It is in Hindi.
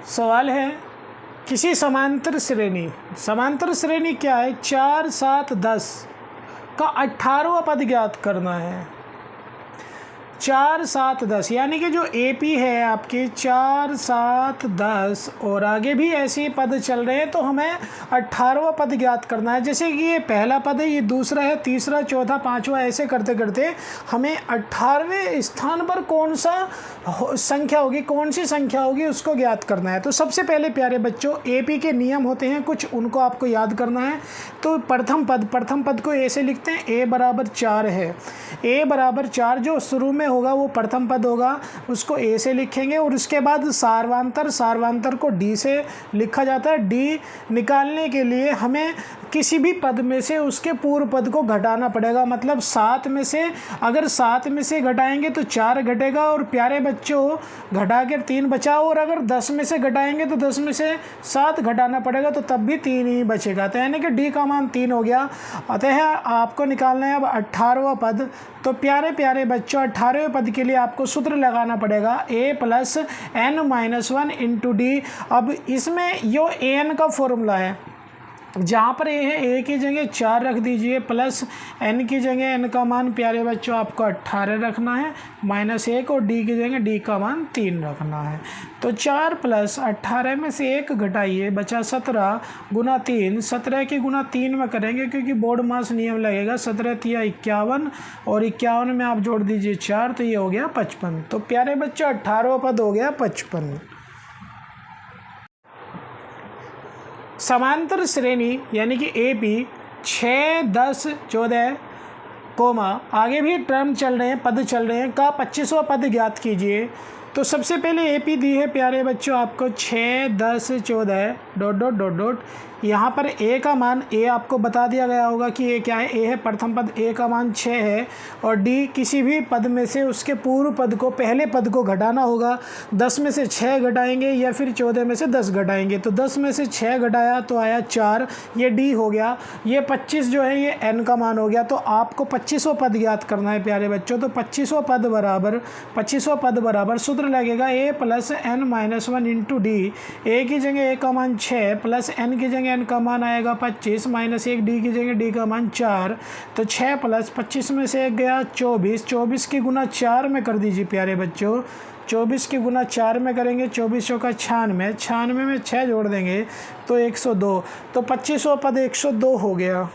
सवाल है किसी समांतर श्रेणी क्या है, 4 7 10 का 18वां पद ज्ञात करना है। 4 7 10 यानी कि जो AP है आपके 4 7 10 और आगे भी ऐसे ही पद चल रहे हैं, तो हमें 18वां पद ज्ञात करना है। जैसे कि ये पहला पद है, ये दूसरा है, तीसरा, चौथा, पांचवा, ऐसे करते करते हमें 18वें स्थान पर कौन सा संख्या होगी, कौन सी संख्या होगी, उसको ज्ञात करना है। तो सबसे पहले प्यारे बच्चों AP के नियम होते हैं कुछ, उनको आपको याद करना है। तो प्रथम पद को ऐसे लिखते हैं, A बराबर 4 है। A बराबर 4 जो शुरू में होगा वो प्रथम पद होगा, उसको A से लिखेंगे। और उसके बाद सार्वंतर को D से लिखा जाता है। D निकालने के लिए हमें किसी भी पद में से उसके पूर्व पद को घटाना पड़ेगा। मतलब 7 में से अगर 7 में से घटाएंगे तो 4 घटेगा और प्यारे बच्चों घटा कर 3 बचा। और अगर 10 में से घटाएंगे तो 10 में से 7 घटाना पड़ेगा, तो तब भी 3 ही बचेगा। तो यानी कि D का मान 3 हो गया। अतः आपको निकालना है अब 18वां पद। तो प्यारे बच्चों 18वें पद के लिए आपको सूत्र लगाना पड़ेगा A + n-1 × D। अब इसमें यो an का फॉर्मूला है, जहाँ पर A है A की जगह 4 रख दीजिए, प्लस n की जगह n का मान प्यारे बच्चों आपको 18 रखना है, -1 और D की जगह D का मान 3 रखना है। तो 4 + 18 में से 1 घटाइए, बचा 17 गुना 3। 17 की गुना 3 में करेंगे क्योंकि बोर्ड मास नियम लगेगा। 17 × 3 = 51 और 51 में आप जोड़ दीजिए 4, तो ये हो गया 55। तो प्यारे बच्चों 18वां पद हो गया 55। समांतर श्रेणी यानी कि AP 6 10 14 कोमा आगे भी टर्म चल रहे हैं, पद चल रहे हैं, का 25वां पद ज्ञात कीजिए। तो सबसे पहले AP दी है प्यारे बच्चों आपको 6 10 14 ... यहाँ पर A का मान A आपको बता दिया गया होगा कि A क्या है। A है प्रथम पद, A का मान 6 है। और D किसी भी पद में से उसके पूर्व पद को, पहले पद को घटाना होगा। 10 में से 6 घटाएंगे या फिर 14 में से 10 घटाएंगे। तो 10 में से 6 घटाया तो आया 4, ये D हो गया। ये 25 जो है ये N का मान हो गया। तो आपको 25वां पद ज्ञात करना है प्यारे बच्चों। तो 25वां पद बराबर सूत्र लगेगा A + n-1 × D। A की जगह A का मान 6 प्लस N की जगह N का मान आएगा 25 -1 D की जगह D का मान 4। तो 6 + 25 में से 1 गया 24। 24 की गुना 4 में कर दीजिए प्यारे बच्चों। 24 की गुना 4 में करेंगे, 24 का 96 में 6 जोड़ देंगे तो 102। तो 25वां पद 102 हो गया।